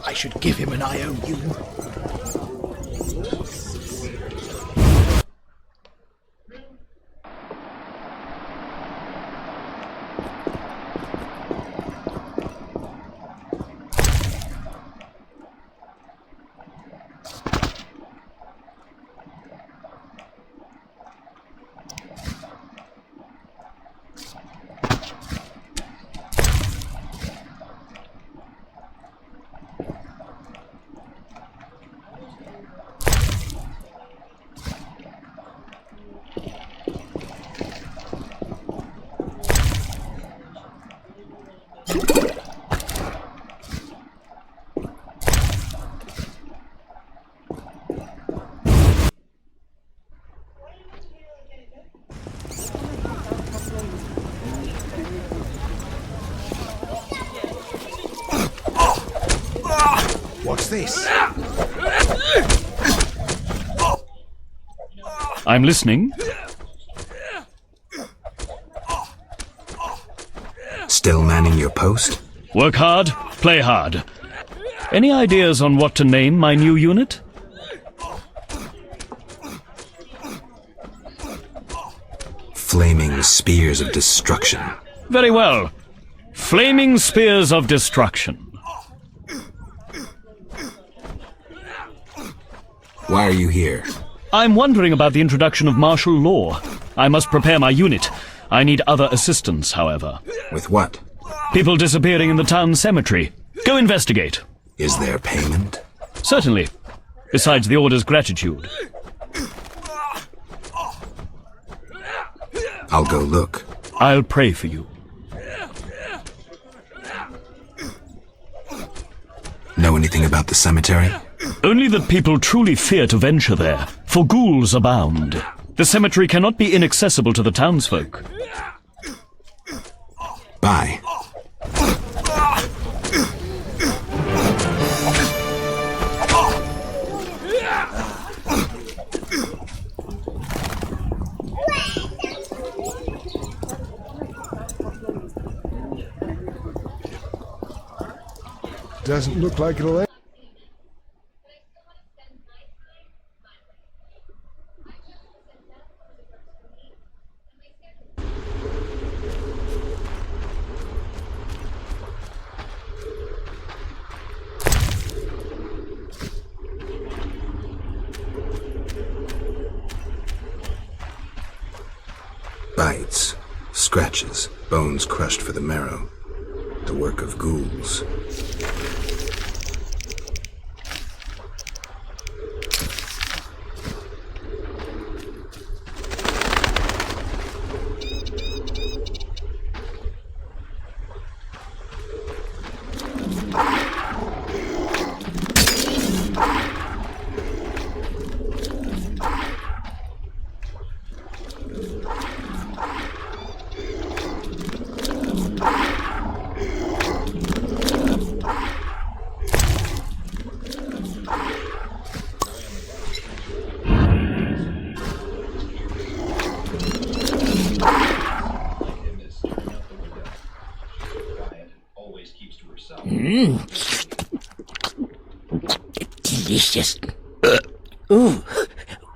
I should give him an IOU. What's this? I'm listening. Still manning your post? Work hard, play hard. Any ideas on what to name my new unit? Flaming spears of destruction. Very well. Flaming Spears of Destruction. Why are you here? I'm wondering about the introduction of martial law. I must prepare my unit. I need other assistance, however. With what? People disappearing in the town cemetery. Go investigate. Is there payment? Certainly. Besides the order's gratitude. I'll go look. I'll pray for you. Know anything about the cemetery? Only that people truly fear to venture there, for ghouls abound. The cemetery cannot be inaccessible to the townsfolk. Bye. Doesn't look like it'll end. Bites, scratches, bones crushed for the marrow. The work of ghouls. Delicious. Ooh,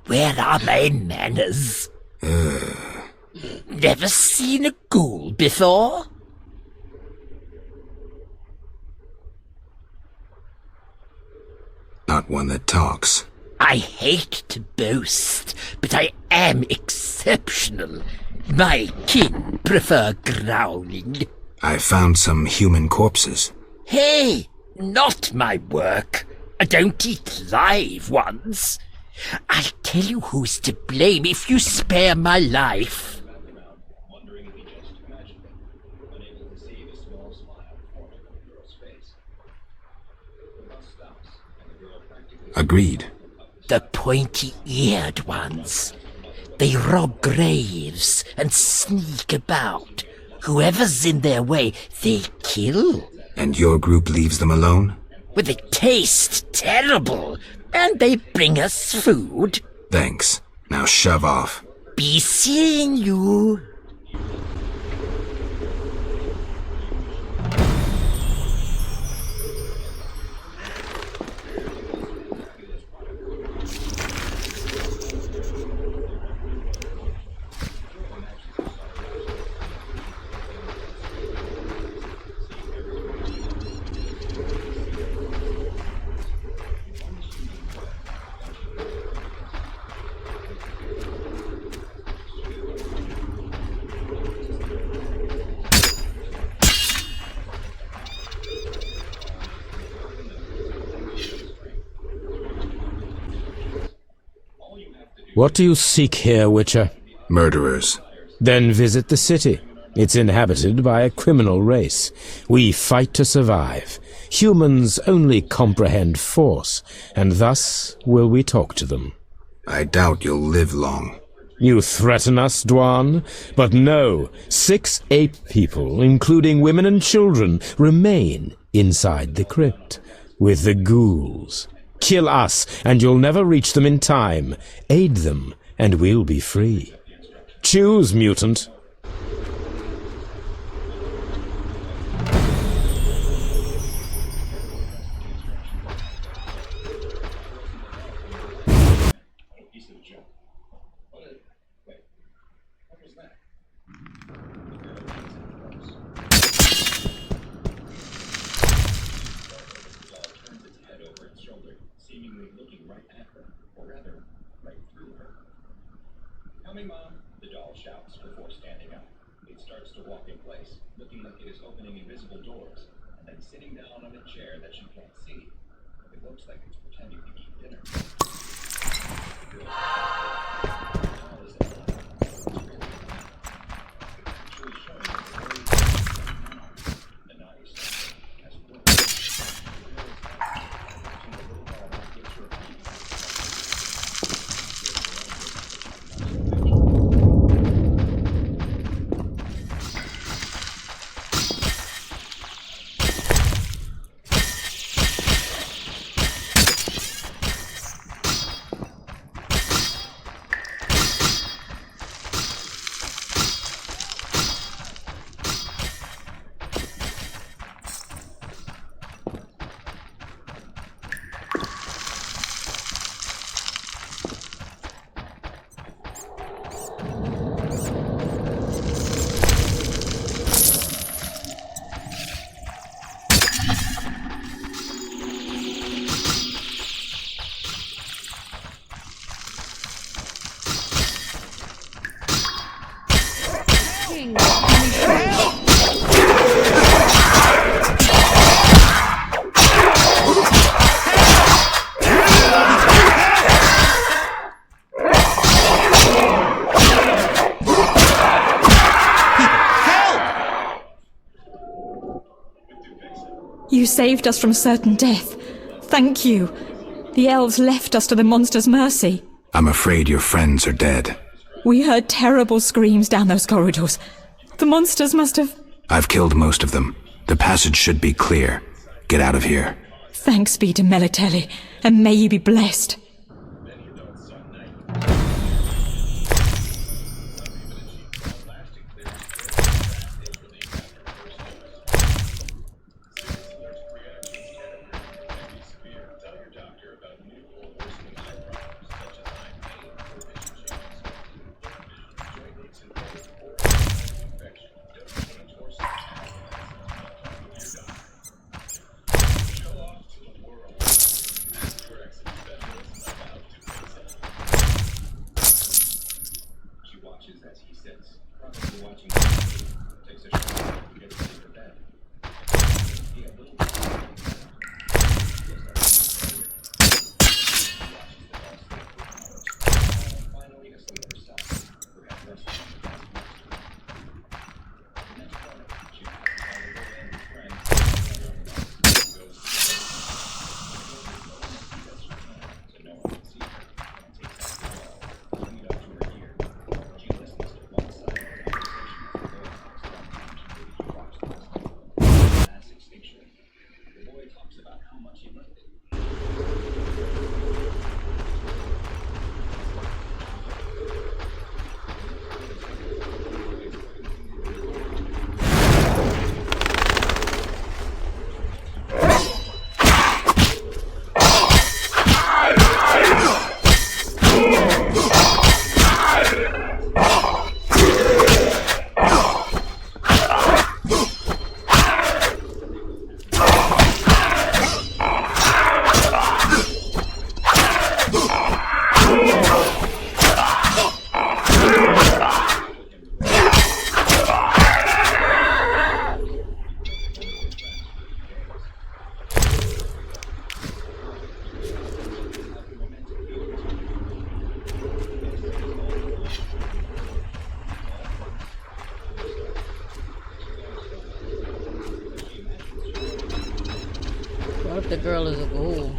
where are my manners? Never seen a ghoul before? Not one that talks. I hate to boast, but I am exceptional. My kin prefer growling. I found some human corpses. Hey, not my work. I don't eat live ones. I'll tell you who's to blame if you spare my life. Agreed. The pointy-eared ones. They rob graves and sneak about. Whoever's in their way, they kill. And your group leaves them alone? Well, they taste terrible, And they bring us food. Thanks. Now shove off. Be seeing you. What do you seek here, Witcher? Murderers. Then visit the city. It's inhabited by a criminal race. We fight to survive. Humans only comprehend force, and thus will we talk to them. I doubt you'll live long. You threaten us, Dwan? But no, 6 ape people, including women and children, remain inside the crypt with the ghouls. Kill us, and you'll never reach them in time. Aid them, and we'll be free. Choose, mutant. Coming, Mom, the doll shouts before standing up. It starts to walk in place, looking like it is opening invisible doors, and then sitting down on a chair that you can't see. It looks like it's pretending to eat dinner. The doll is alive. It's really actually showing us the nice as well. You saved us from certain death. Thank you. The elves left us to the monster's mercy. I'm afraid your friends are dead. We heard terrible screams down those corridors. The monsters must have... I've killed most of them. The passage should be clear. Get out of here. Thanks be to Melitelli, and may you be blessed. girl is a ghoul.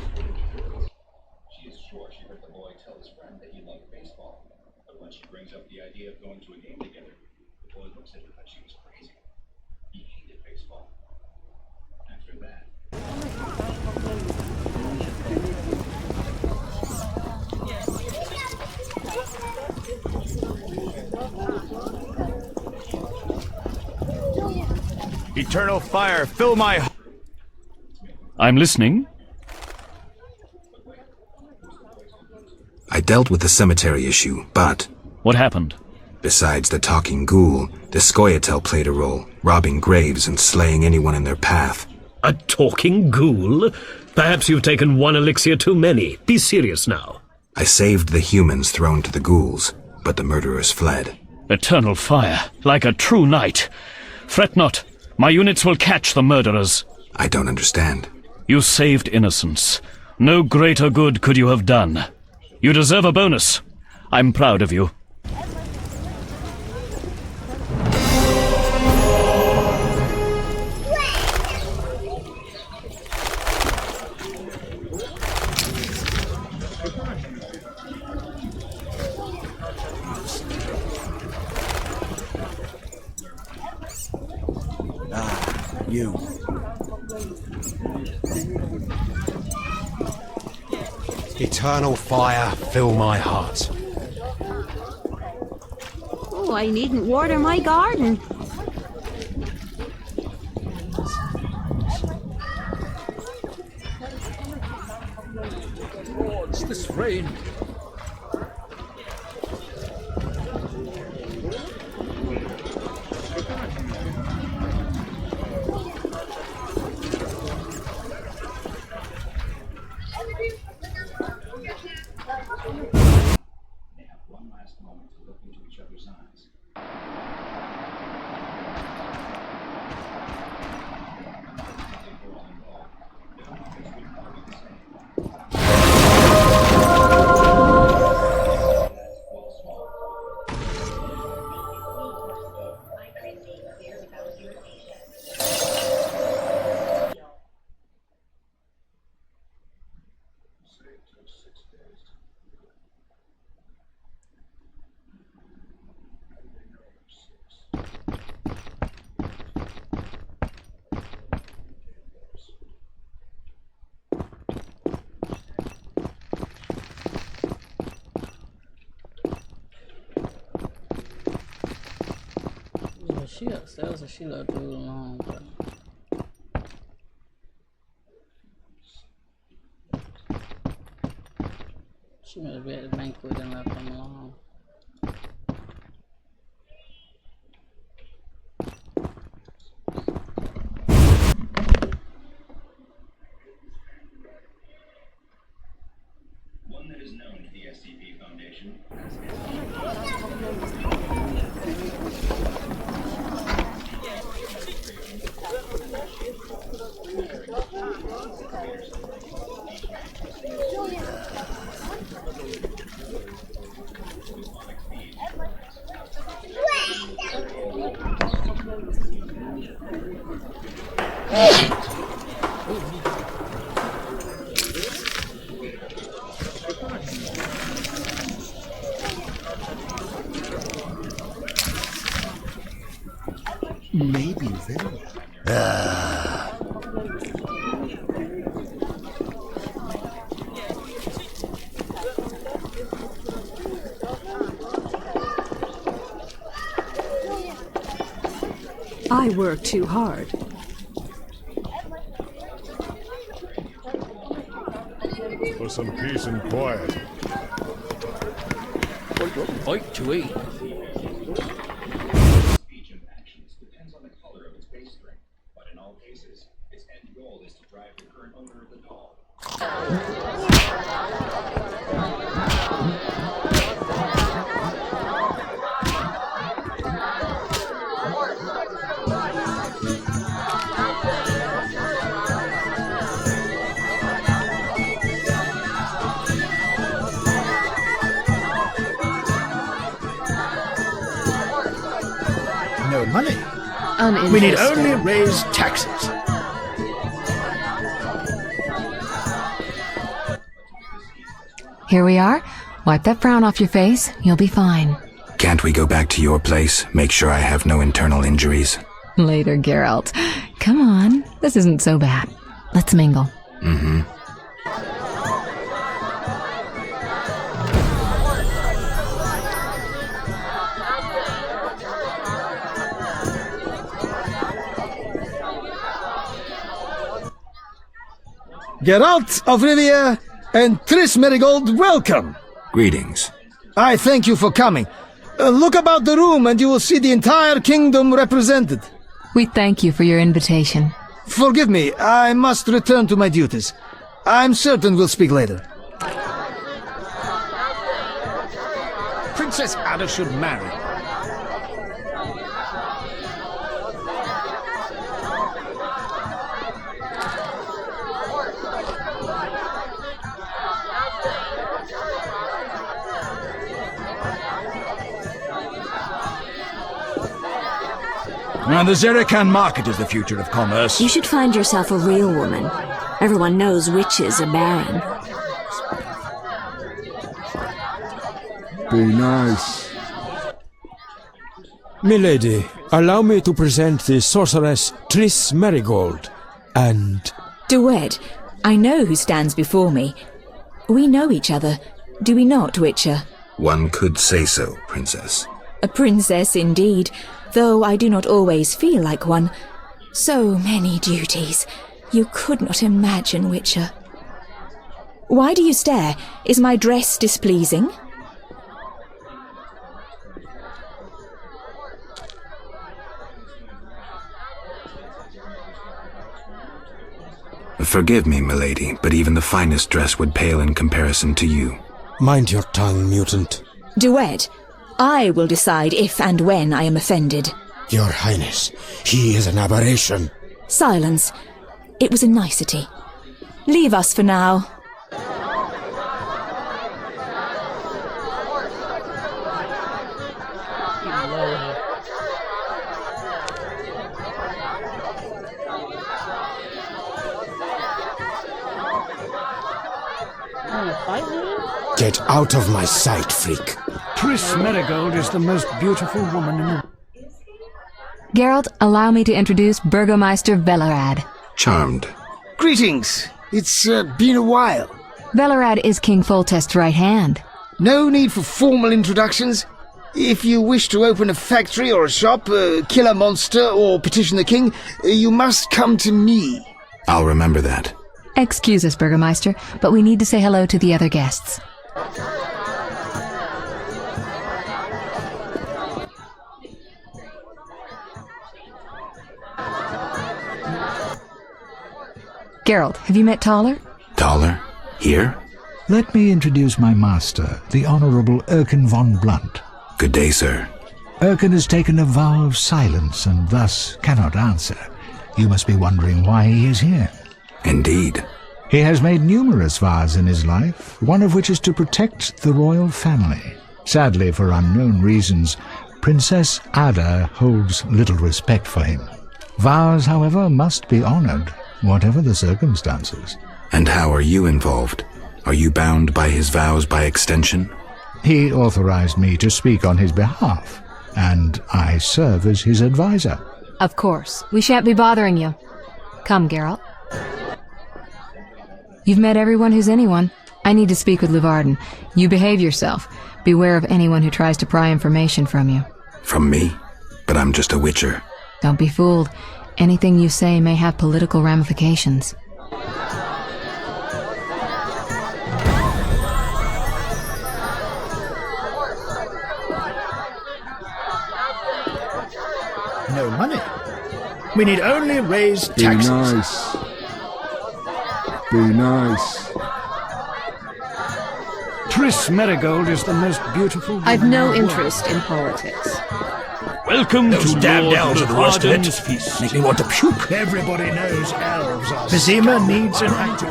She is sure she heard the boy tell his friend that he loved baseball. But when she brings up the idea of going to a game together, the boy looks at her like she was crazy. He hated baseball. After that, Eternal fire, fill my... I'm listening. I dealt with the cemetery issue, but What happened? besides the talking ghoul, the Scoia'tael played a role, robbing graves and slaying anyone in their path. A talking ghoul? Perhaps you've taken one elixir too many. Be serious now. I saved the humans thrown to the ghouls, but the murderers fled. Eternal fire, like a true knight. Fret not. My units will catch the murderers. I don't understand. You saved innocence. No greater good could you have done. You deserve a bonus. I'm proud of you. You. Eternal fire, fill my heart. Oh, I needn't water my garden. What's this rain? they have one last moment to look into each other's eyes. If we're all involved, the outcomes would all be the same. Well, small. She upstairs or she let dude alone, but she must be at the banquet and left him alone. One that is known to the SCP Foundation Maybe very. I work too hard. For some peace and quiet. I got a bite to eat. speech and actions depends on the color of its base string, but in all cases, its end goal is to drive the current owner of the doll. No money. Uninteresting. We need only raise taxes. Here we are. Wipe that frown off your face. You'll be fine. Can't we go back to your place? Make sure I have no internal injuries. Later, Geralt. Come on. This isn't so bad. Let's mingle. Mm-hmm. Geralt of Rivia and Triss Merigold, welcome! Greetings. I thank you for coming. Look about the room and you will see the entire kingdom represented. We thank you for your invitation. Forgive me, I must return to my duties. I'm certain we'll speak later. Princess Ada should marry. Now, the Zerikan market is the future of commerce. You should find yourself a real woman. Everyone knows witches are barren. Be nice. Milady, allow me to present the sorceress Triss Merigold, and... Duet, I know who stands before me. We know each other, do we not, Witcher? One could say so, Princess. A princess indeed, though I do not always feel like one. So many duties. You could not imagine, Witcher. Why do you stare? Is my dress displeasing? Forgive me, milady, but even the finest dress would pale in comparison to you. Mind your tongue, mutant. Duet, I will decide if and when I am offended. Your Highness, he is an aberration. Silence. It was a nicety. Leave us for now. Get out of my sight, freak. Triss Merigold is the most beautiful woman in the... Geralt, allow me to introduce Burgomeister Velerad. Charmed. Greetings. It's been a while. Velerad is King Foltest's right hand. No need for formal introductions. If you wish to open a factory or a shop, kill a monster or petition the king, you must come to me. I'll remember that. Excuse us, Burgomeister, but we need to say hello to the other guests. Geralt, have you met Taller? Taller? Here? Let me introduce my master, the Honourable Erkin von Blunt. Good day, sir. Erkin has taken a vow of silence and thus cannot answer. You must be wondering why he is here. Indeed. He has made numerous vows in his life, one of which is to protect the royal family. Sadly, for unknown reasons, Princess Ada holds little respect for him. Vows, however, must be honoured, whatever the circumstances. And how are you involved? Are you bound by his vows by extension? He authorized me to speak on his behalf, and I serve as his advisor. Of course. We shan't be bothering you. Come, Geralt. You've met everyone who's anyone. I need to speak with Luvarden. You behave yourself. Beware of anyone who tries to pry information from you. From me? But I'm just a witcher. Don't be fooled. Anything you say may have political ramifications. No money. We need only raise taxes. Be nice. Be nice. Triss Merigold is the most beautiful woman I've no in the interest in politics. Welcome Those to damned Lord elves are the worst of it. Luvarden's feast. Make me want to puke. Everybody knows elves are... Vizima needs an actor.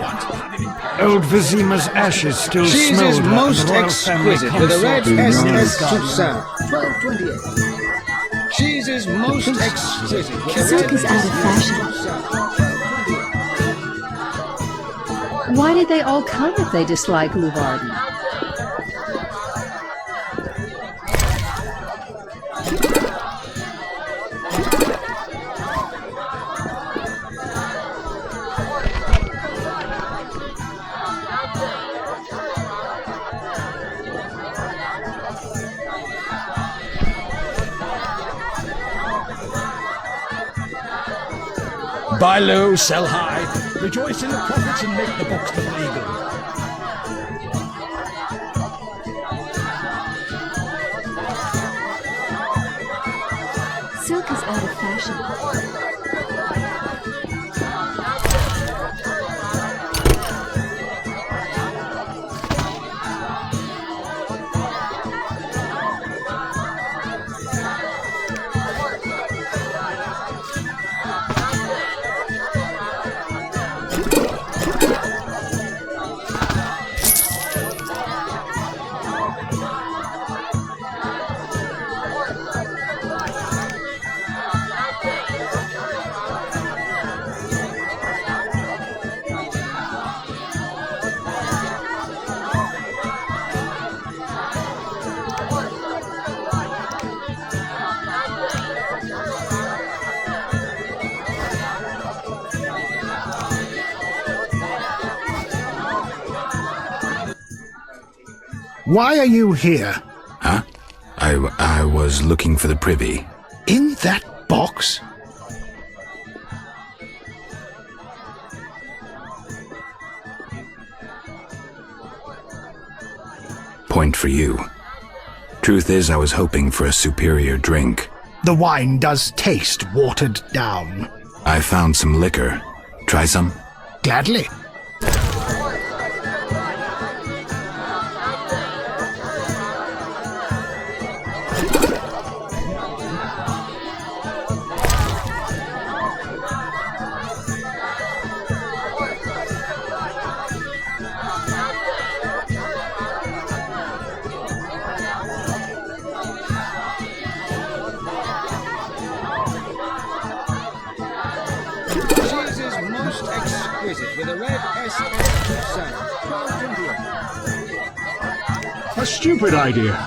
Old Vizima's ashes still Cheese smell. is most exquisite, with a red SS Toussaint. 1228. Cheese is most exquisite. with a Silk red is out of SS Why did they all come if they dislike Luvarden? Buy low, sell high. Rejoice in the profits and make the books look legal. Silk is out of fashion. Why are you here? Huh? I was looking for the privy. In that box? Point for you. Truth is, I was hoping for a superior drink. The wine does taste watered down. I found some liquor. Try some? Gladly. With a red S.S. A stupid idea.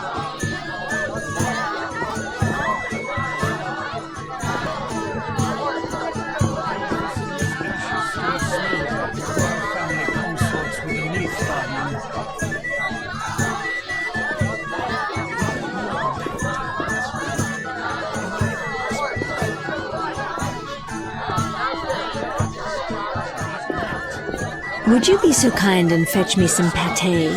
Would you be so kind and fetch me some pâté?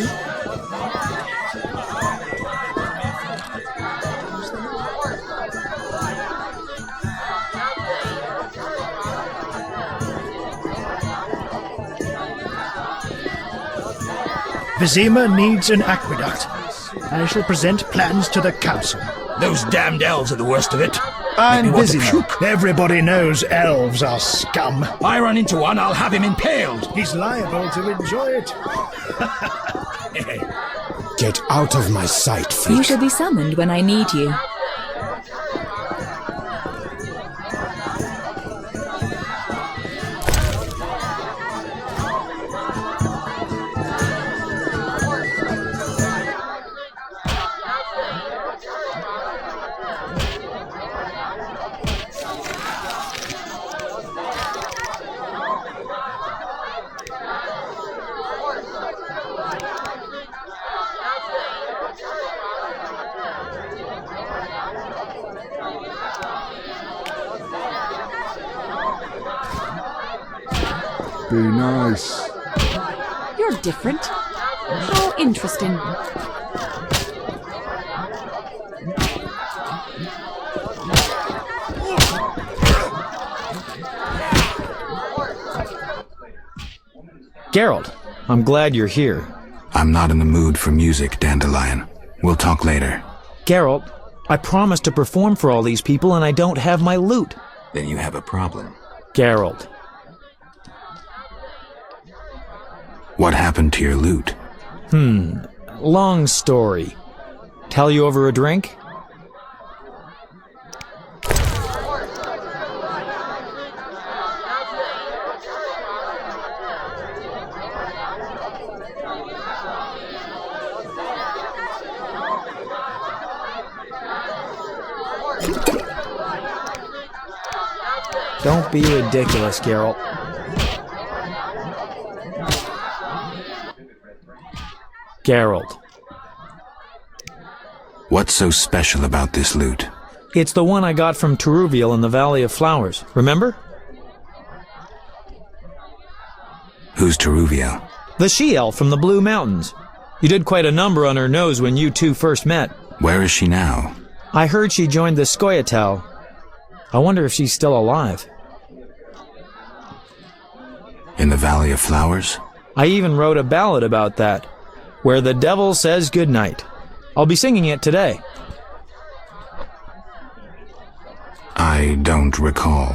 Vizima needs an aqueduct. I shall present plans to the council. Those damned elves are the worst of it. I'm Vizima. Everybody knows elves are scum. I run into one, I'll have him impaled. He's liable to enjoy it. Get out of my sight, freak. You shall be summoned when I need you. Be nice. You're different. How interesting. Geralt, I'm glad you're here. I'm not in the mood for music, Dandelion. We'll talk later. Geralt, I promised to perform for all these people and I don't have my lute. Then you have a problem. Geralt. What happened to your lute? Long story. Tell you over a drink? Don't be ridiculous, Geralt. Geralt. What's so special about this lute? It's the one I got from Teruviel in the Valley of Flowers. Remember? Who's Teruvia? The she-elf from the Blue Mountains. You did quite a number on her nose when you two first met. Where is she now? I heard she joined the Scoia'tael. I wonder if she's still alive. In the Valley of Flowers? I even wrote a ballad about that, where the devil says goodnight. I'll be singing it today. I don't recall.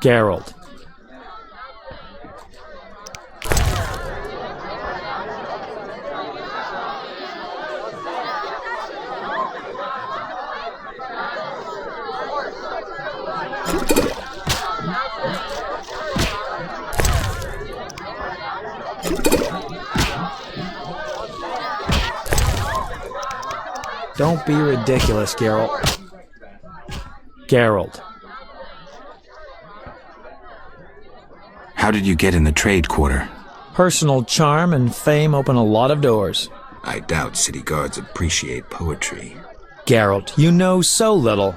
Geralt. Don't be ridiculous, Geralt. Geralt. How did you get in the trade quarter? Personal charm and fame open a lot of doors. I doubt city guards appreciate poetry. Geralt, you know so little.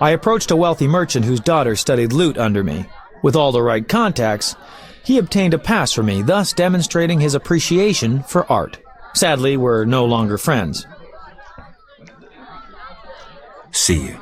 I approached a wealthy merchant whose daughter studied lute under me. With all the right contacts, he obtained a pass for me, thus demonstrating his appreciation for art. Sadly, we're no longer friends. See you.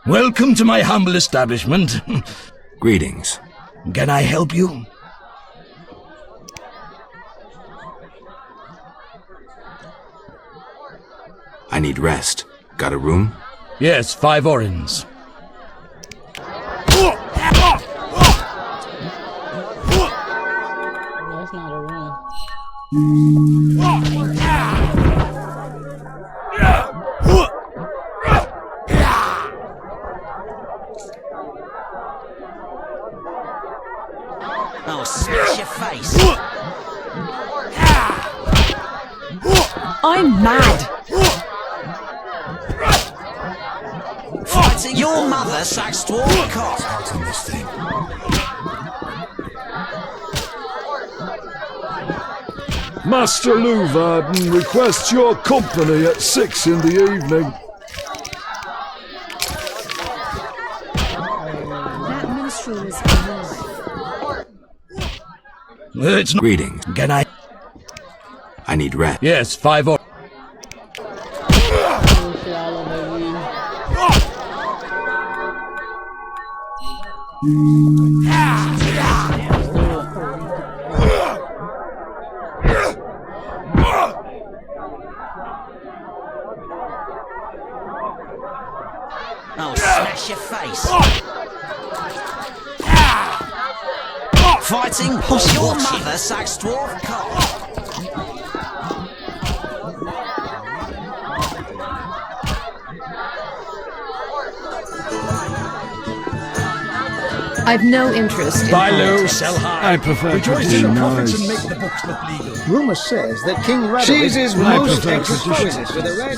Welcome to my humble establishment. Greetings. Can I help you? I need rest. Got a room? Yes, 5 orins. That's not a room. I'll smash your face. I'm mad. Fighting your mother sucks dwarf cock. Out in this thing. Master Luvarden requests your company at 6 in the evening. That minstrel is alive. It's not. Greetings. Can I? I need rest. Yes, 5 orins. Shit all over again. I'll smash your face. Fighting your mother sucks dwarf cock. I've no interest in Buy low, politics. sell high. I prefer to Rejoice be in the profits nice. and make the books look legal. Rumour says that King Radovid Cheese is I most prefer exquisite with a red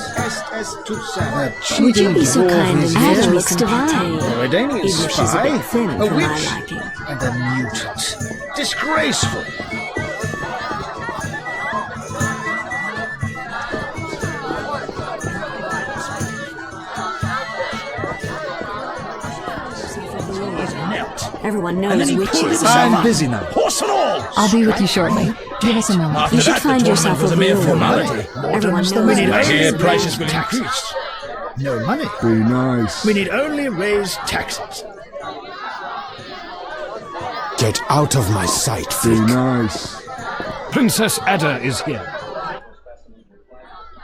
as to sour. Would you be so kind as Ada to looks divine? A Redanian Even if she's a spy, bit thin a for my witch, liking. and a mutant. Disgraceful. Everyone knows witches. I'm busy now. Horse and all! I'll be with you shortly. Give us a moment. After You should that, find the yourself tournament was a a mere real formality. Everyone knows We need I hear only prices will raise increase. taxes. No money. Be nice. We need only raise taxes. Get out of my sight, Be freak. nice. Princess Ada is here.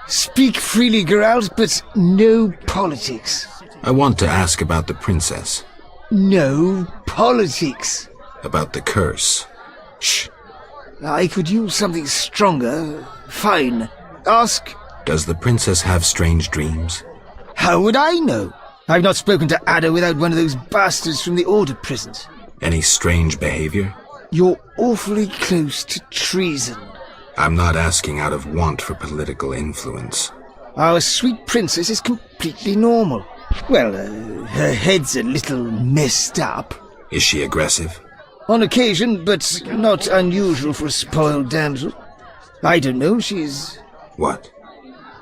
Speak freely, Geralt, but no politics. I want to ask about the princess. No politics. About the curse. Shh. I could use something stronger. Fine. Ask. Does the princess have strange dreams? How would I know? I've not spoken to Ada without one of those bastards from the Order prisons. Any strange behavior? You're awfully close to treason. I'm not asking out of want for political influence. Our sweet princess is completely normal. Well, her head's a little messed up. Is she aggressive? On occasion, but not unusual for a spoiled damsel. I don't know, she's... What?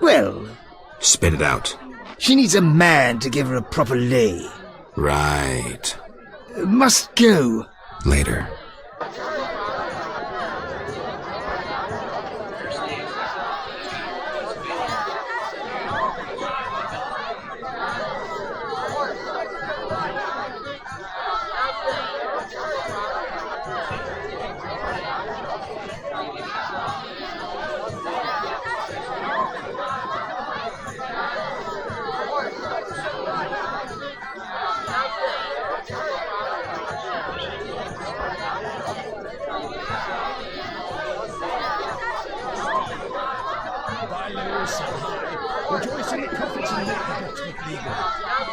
Well... Spit it out. She needs a man to give her a proper lay. Right. Must go. Later.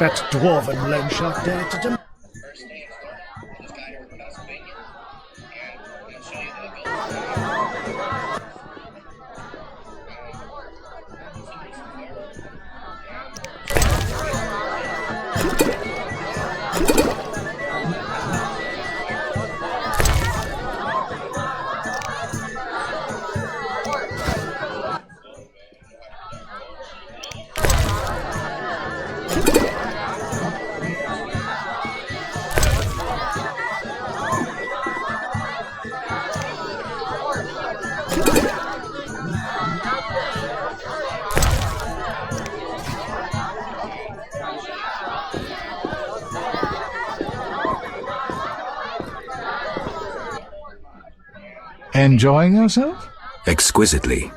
That dwarven loan shark dared to demand. Enjoying yourself? Exquisitely.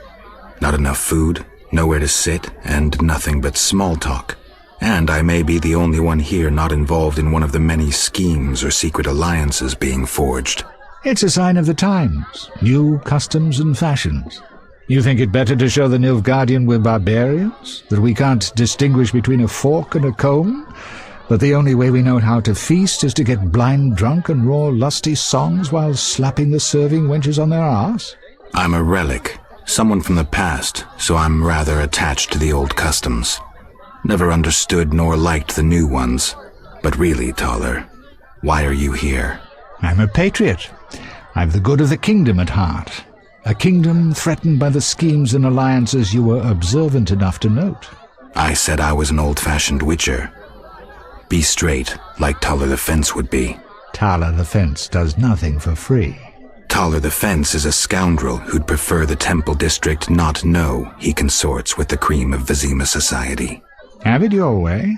Not enough food, nowhere to sit, and nothing but small talk. And I may be the only one here not involved in one of the many schemes or secret alliances being forged. It's a sign of the times, new customs and fashions. You think it better to show the Nilfgaardian we're barbarians? That we can't distinguish between a fork and a comb? But the only way we know how to feast is to get blind drunk and roar lusty songs while slapping the serving wenches on their arse? I'm a relic, someone from the past, so I'm rather attached to the old customs. Never understood nor liked the new ones. But really, Taller, why are you here? I'm a patriot. I've the good of the kingdom at heart. A kingdom threatened by the schemes and alliances you were observant enough to note. I said I was an old-fashioned witcher. Be straight, like Taller the Fence would be. Taller the Fence does nothing for free. Taller the Fence is a scoundrel who'd prefer the Temple District not know he consorts with the cream of Vizima society. Have it your way.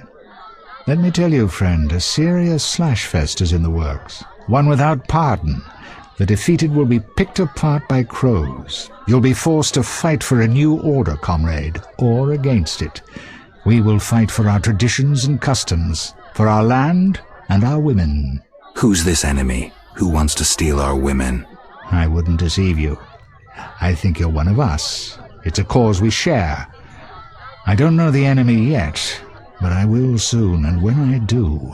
Let me tell you, friend, a serious slashfest is in the works. One without pardon. The defeated will be picked apart by crows. You'll be forced to fight for a new order, comrade, or against it. We will fight for our traditions and customs, for our land and our women. Who's this enemy? Who wants to steal our women? I wouldn't deceive you. I think you're one of us. It's a cause we share. I don't know the enemy yet, but I will soon, and when I do,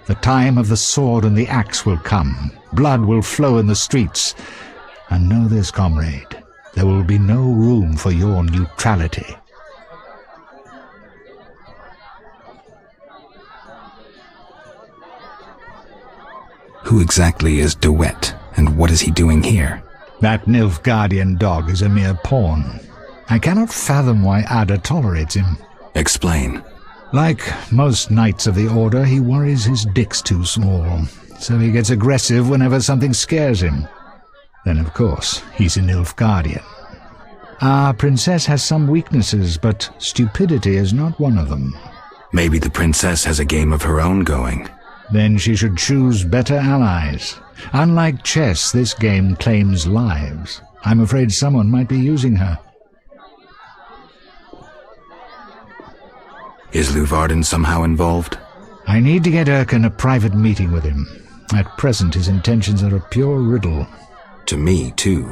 the time of the sword and the axe will come. Blood will flow in the streets. And know this, comrade, there will be no room for your neutrality. Who exactly is DeWitt, and what is he doing here? That Nilfgaardian dog is a mere pawn. I cannot fathom why Ada tolerates him. Explain. Like most knights of the Order, he worries his dick's too small, so he gets aggressive whenever something scares him. Then, of course, he's a Nilfgaardian. Our princess has some weaknesses, but stupidity is not one of them. Maybe the princess has a game of her own going. Then she should choose better allies. Unlike chess, this game claims lives. I'm afraid someone might be using her. Is Luvarden somehow involved? I need to get Erkin a private meeting with him. At present, his intentions are a pure riddle. To me, too.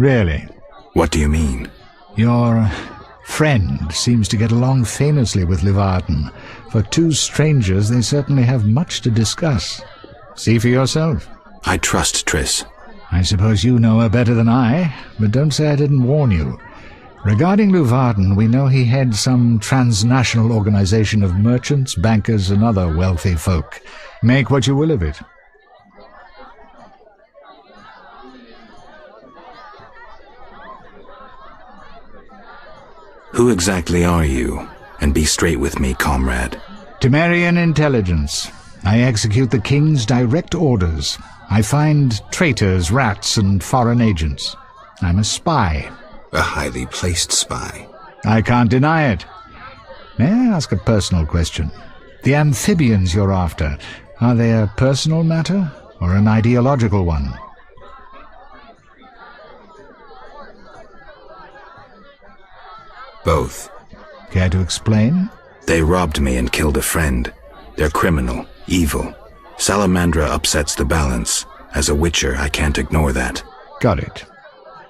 Really? What do you mean? Your friend seems to get along famously with Livarden. For two strangers, they certainly have much to discuss. See for yourself. I trust Triss. I suppose you know her better than I, but don't say I didn't warn you. Regarding Livarden, we know he heads some transnational organization of merchants, bankers, and other wealthy folk. Make what you will of it. Who exactly are you? And be straight with me, comrade. Temerian intelligence. I execute the king's direct orders. I find traitors, rats, and foreign agents. I'm a spy. A highly placed spy. I can't deny it. May I ask a personal question? The amphibians you're after, are they a personal matter or an ideological one? Both. Care to explain? They robbed me and killed a friend. They're criminal, evil. Salamandra upsets the balance. As a witcher, I can't ignore that. Got it.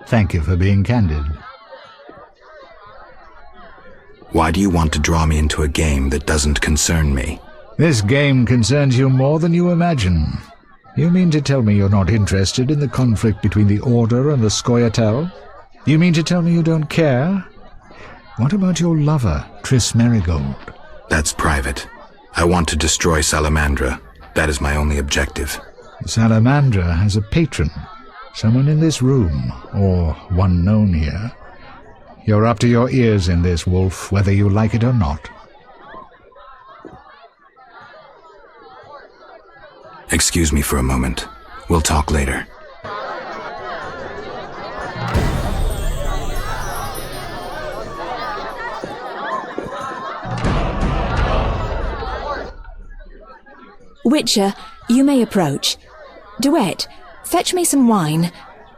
Thank you for being candid. Why do you want to draw me into a game that doesn't concern me? This game concerns you more than you imagine. You mean to tell me you're not interested in the conflict between the Order and the Scoia'tael? You mean to tell me you don't care? What about your lover, Triss Merigold? That's private. I want to destroy Salamandra. That is my only objective. Salamandra has a patron. Someone in this room, or one known here. You're up to your ears in this, Wolf, whether you like it or not. Excuse me for a moment. We'll talk later. Witcher, you may approach. Duet, fetch me some wine.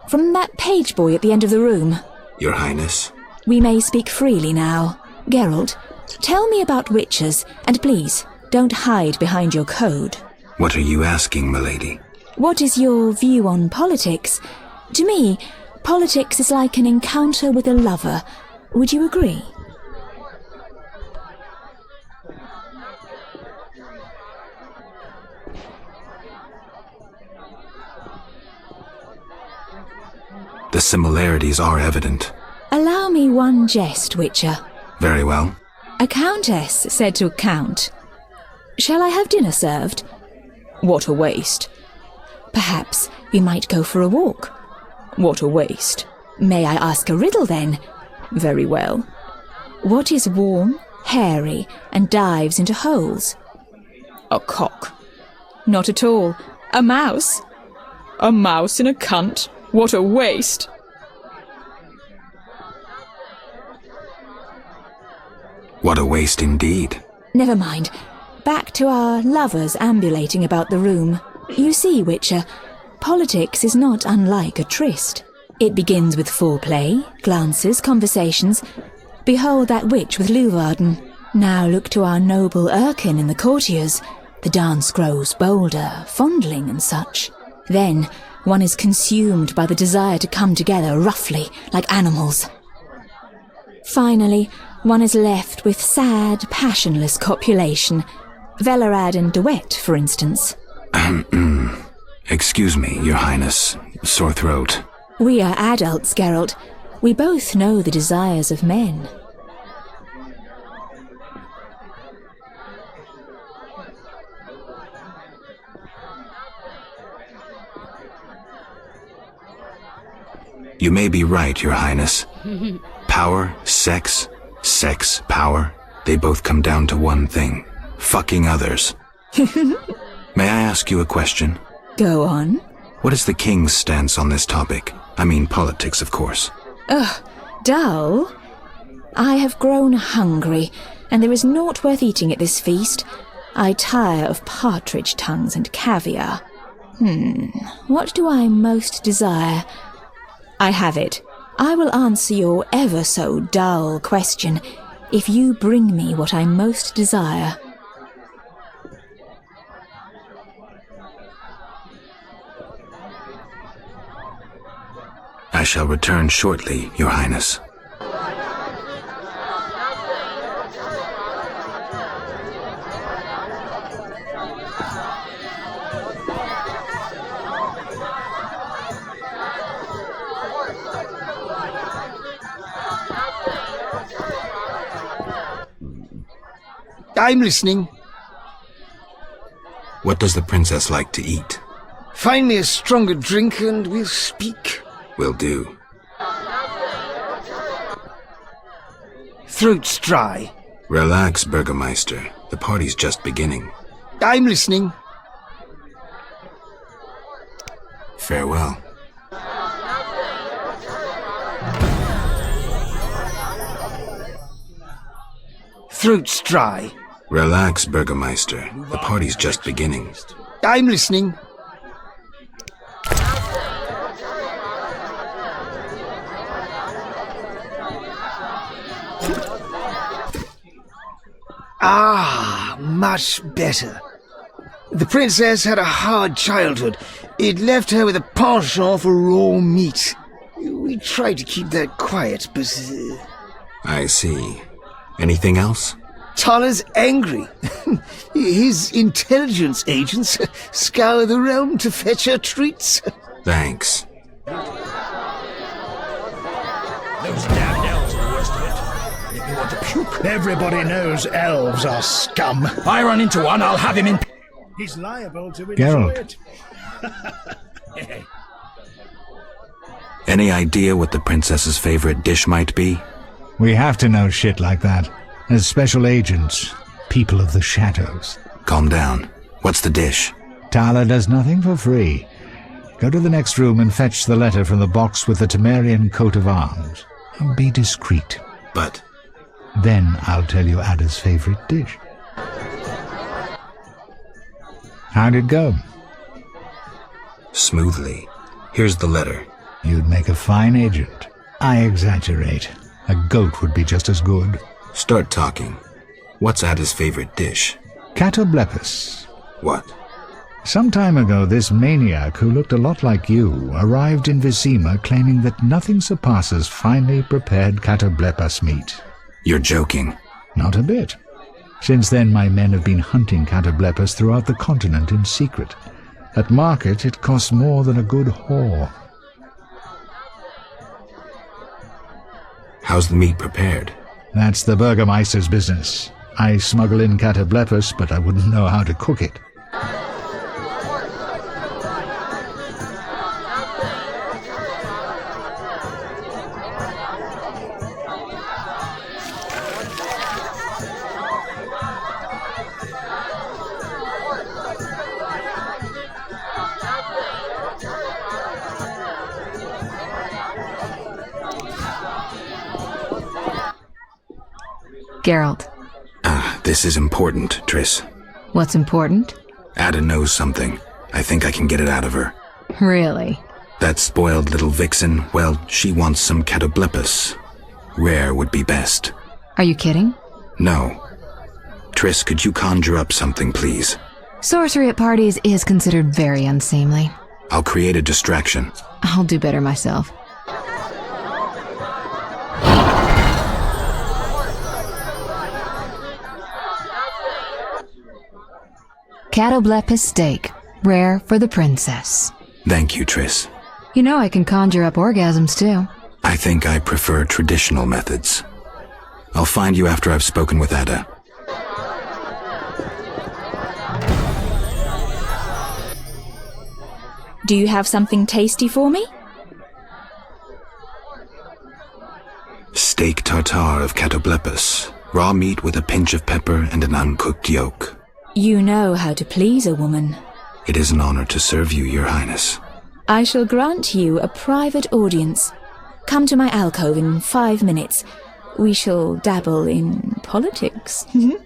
From that page boy at the end of the room. Your Highness. We may speak freely now. Geralt, tell me about witchers, and please, don't hide behind your code. What are you asking, milady? What is your view on politics? To me, politics is like an encounter with a lover. Would you agree? The similarities are evident. Allow me one jest, Witcher. Very well. A countess said to a count, "Shall I have dinner served?" What a waste. Perhaps we might go for a walk. What a waste. May I ask a riddle then? Very well. What is warm, hairy, and dives into holes? A cock. Not at all. A mouse. A mouse in a cunt. What a waste. What a waste indeed. Never mind. Back to our lovers ambulating about the room. You see, Witcher, politics is not unlike a tryst. It begins with foreplay, glances, conversations. Behold that witch with Livarden. Now look to our noble Erkin and the courtiers. The dance grows bolder, fondling and such. Then one is consumed by the desire to come together roughly, like animals. Finally, one is left with sad, passionless copulation. Velerad and Duet, for instance. Excuse me, Your Highness. Sore throat. We are adults, Geralt. We both know the desires of men. You may be right, Your Highness. Power, sex, power, they both come down to one thing. Fucking others. May I ask you a question? Go on. What is the king's stance on this topic? I mean politics, of course. Ugh, dull? I have grown hungry, and there is naught worth eating at this feast. I tire of partridge tongues and caviar. What do I most desire? I have it. I will answer your ever so dull question if you bring me what I most desire. I shall return shortly, Your Highness. I'm listening. What does the princess like to eat? Find me a stronger drink and we'll speak. Will do. Throat's dry. Relax, Burgermeister. The party's just beginning. I'm listening. Farewell. Throat's dry. Relax, Burgermeister. The party's just beginning. I'm listening. Ah, much better. The princess had a hard childhood. It left her with a penchant for raw meat. We tried to keep that quiet, but... I see. Anything else? Tala's angry. His intelligence agents scour the realm to fetch her treats. Thanks. Those damned elves are the worst of it. Make me want to puke. Everybody knows elves are scum. I run into one, I'll have him in... He's liable to enjoy Geralt. it. Any idea what the princess's favorite dish might be? We have to know shit like that. As special agents, people of the shadows. Calm down. What's the dish? Tala does nothing for free. Go to the next room and fetch the letter from the box with the Temerian coat of arms. And be discreet. But... Then I'll tell you Ada's favorite dish. How'd it go? Smoothly. Here's the letter. You'd make a fine agent. I exaggerate. A goat would be just as good. Start talking. What's Ada's favorite dish? Catoblepis. What? Some time ago, this maniac who looked a lot like you arrived in Vizima claiming that nothing surpasses finely prepared catoblepas meat. You're joking. Not a bit. Since then, my men have been hunting catoblepas throughout the continent in secret. At market, it costs more than a good whore. How's the meat prepared? That's the Burgermeister's business. I smuggle in catoblepas, but I wouldn't know how to cook it. Geralt. This is important, Triss. What's important? Ada knows something. I think I can get it out of her. Really? That spoiled little vixen, well, she wants some catoblepas. Rare would be best. Are you kidding? No. Triss, could you conjure up something, please? Sorcery at parties is considered very unseemly. I'll create a distraction. I'll do better myself. Catoblepis steak, rare for the princess. Thank you, Triss. You know I can conjure up orgasms, too. I think I prefer traditional methods. I'll find you after I've spoken with Ada. Do you have something tasty for me? Steak tartare of catoblepis. Raw meat with a pinch of pepper and an uncooked yolk. You know how to please a woman. It is an honor to serve you, Your Highness. I shall grant you a private audience. Come to my alcove in 5 minutes. We shall dabble in politics. This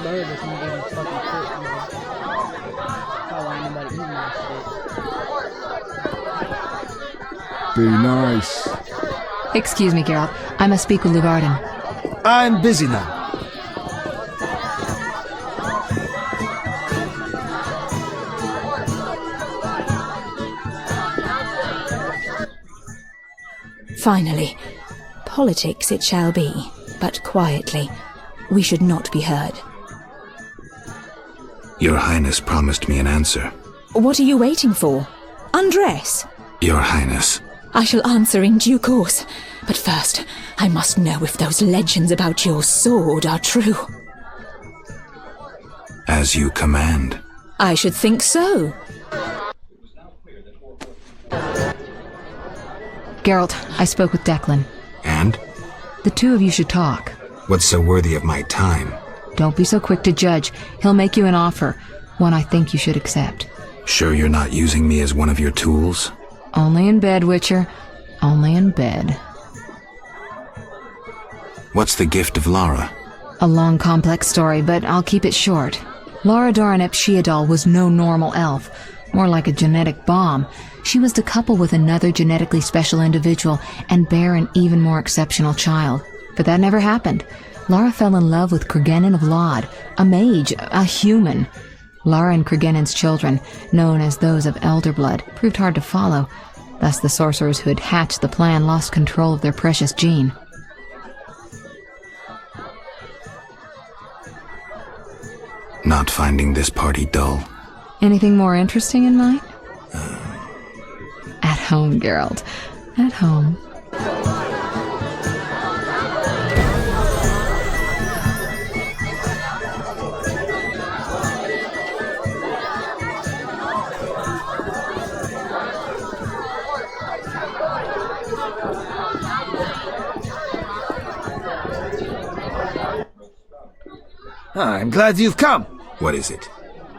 bird doesn't even fucking cook, man. Probably ain't nobody eating that shit. Be nice. Excuse me, Geralt. I must speak with Luvarden. I'm busy now. Finally. Politics it shall be, but quietly. We should not be heard. Your Highness promised me an answer. What are you waiting for? Undress. Your Highness. I shall answer in due course. But first, I must know if those legends about your sword are true. As you command. I should think so. Geralt, I spoke with Declan. And? The two of you should talk. What's so worthy of my time? Don't be so quick to judge. He'll make you an offer, one I think you should accept. Sure you're not using me as one of your tools? Only in bed, Witcher. Only in bed. What's the gift of Lara? A long, complex story, but I'll keep it short. Lara Doran Epshiadal was no normal elf, more like a genetic bomb. She was to couple with another genetically special individual and bear an even more exceptional child. But that never happened. Lara fell in love with Cregennan of Lod, a mage, a human. Lara and Cregennan's children, known as those of Elder Blood, proved hard to follow. Thus the sorcerers who had hatched the plan lost control of their precious gene. Not finding this party dull? Anything more interesting in mind? At home, Geralt. At home. I'm glad you've come. What is it?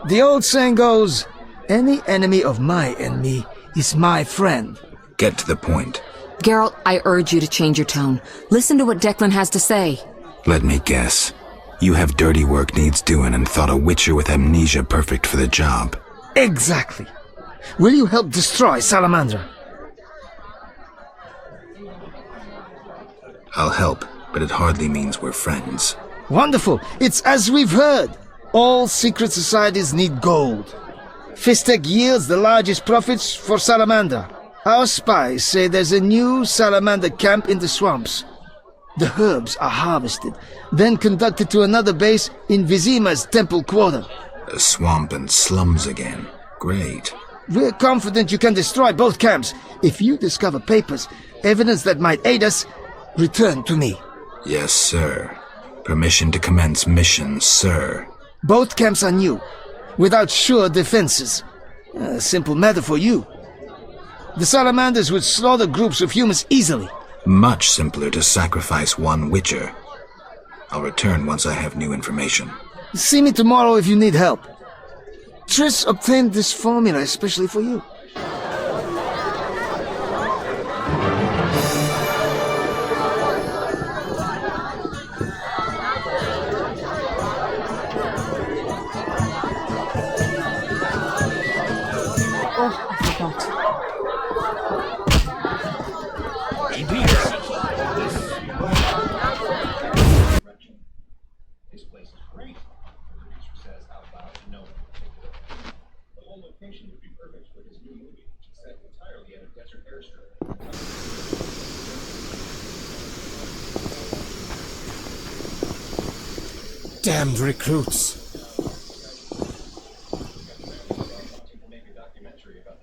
The old saying goes, any enemy of my enemy is my friend. Get to the point. Geralt, I urge you to change your tone. Listen to what Declan has to say. Let me guess. You have dirty work needs doing and thought a witcher with amnesia perfect for the job. Exactly. Will you help destroy Salamandra? I'll help, but it hardly means we're friends. Wonderful. It's as we've heard. All secret societies need gold. Fistek yields the largest profits for Salamander. Our spies say there's a new Salamander camp in the swamps. The herbs are harvested, then conducted to another base in Vizima's temple quarter. A swamp and slums again. Great. We're confident you can destroy both camps. If you discover papers, evidence that might aid us, return to me. Yes, sir. Permission to commence mission, sir. Both camps are new, without sure defenses. A simple matter for you. The Salamanders would slaughter groups of humans easily. Much simpler to sacrifice one witcher. I'll return once I have new information. See me tomorrow if you need help. Triss obtained this formula especially for you. Damned recruits.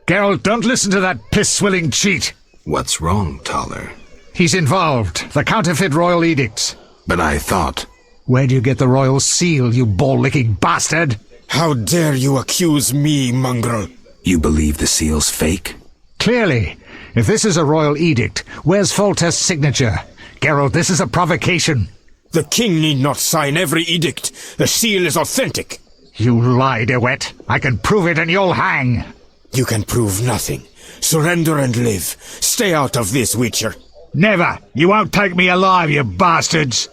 Geralt, don't listen to that piss-swilling cheat. What's wrong, Taller? He's involved. The counterfeit royal edicts. But I thought... Where'd you get the royal seal, you ball-licking bastard? How dare you accuse me, mongrel? You believe the seal's fake? Clearly. If this is a royal edict, where's Foltest's signature? Geralt, this is a provocation. The king need not sign every edict. The seal is authentic. You lie, DeWitt. I can prove it and you'll hang. You can prove nothing. Surrender and live. Stay out of this, Witcher. Never. You won't take me alive, you bastards.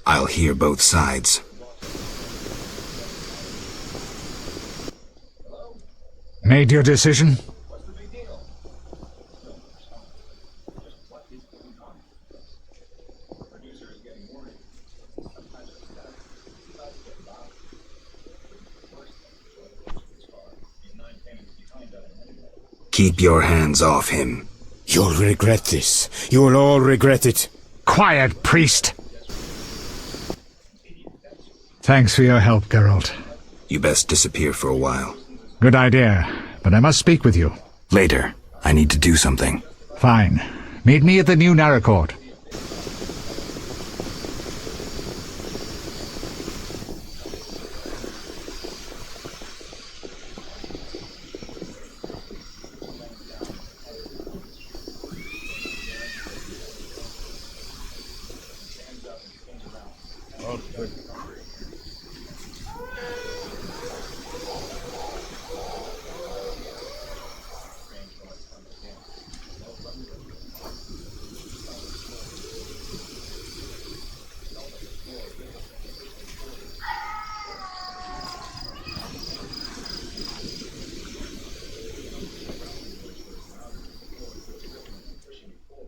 I'll hear both sides. Made your decision? Keep your hands off him. You'll regret this. You'll all regret it. Quiet, priest! Thanks for your help, Geralt. You best disappear for a while. Good idea, but I must speak with you. Later. I need to do something. Fine. Meet me at the new Narracourt.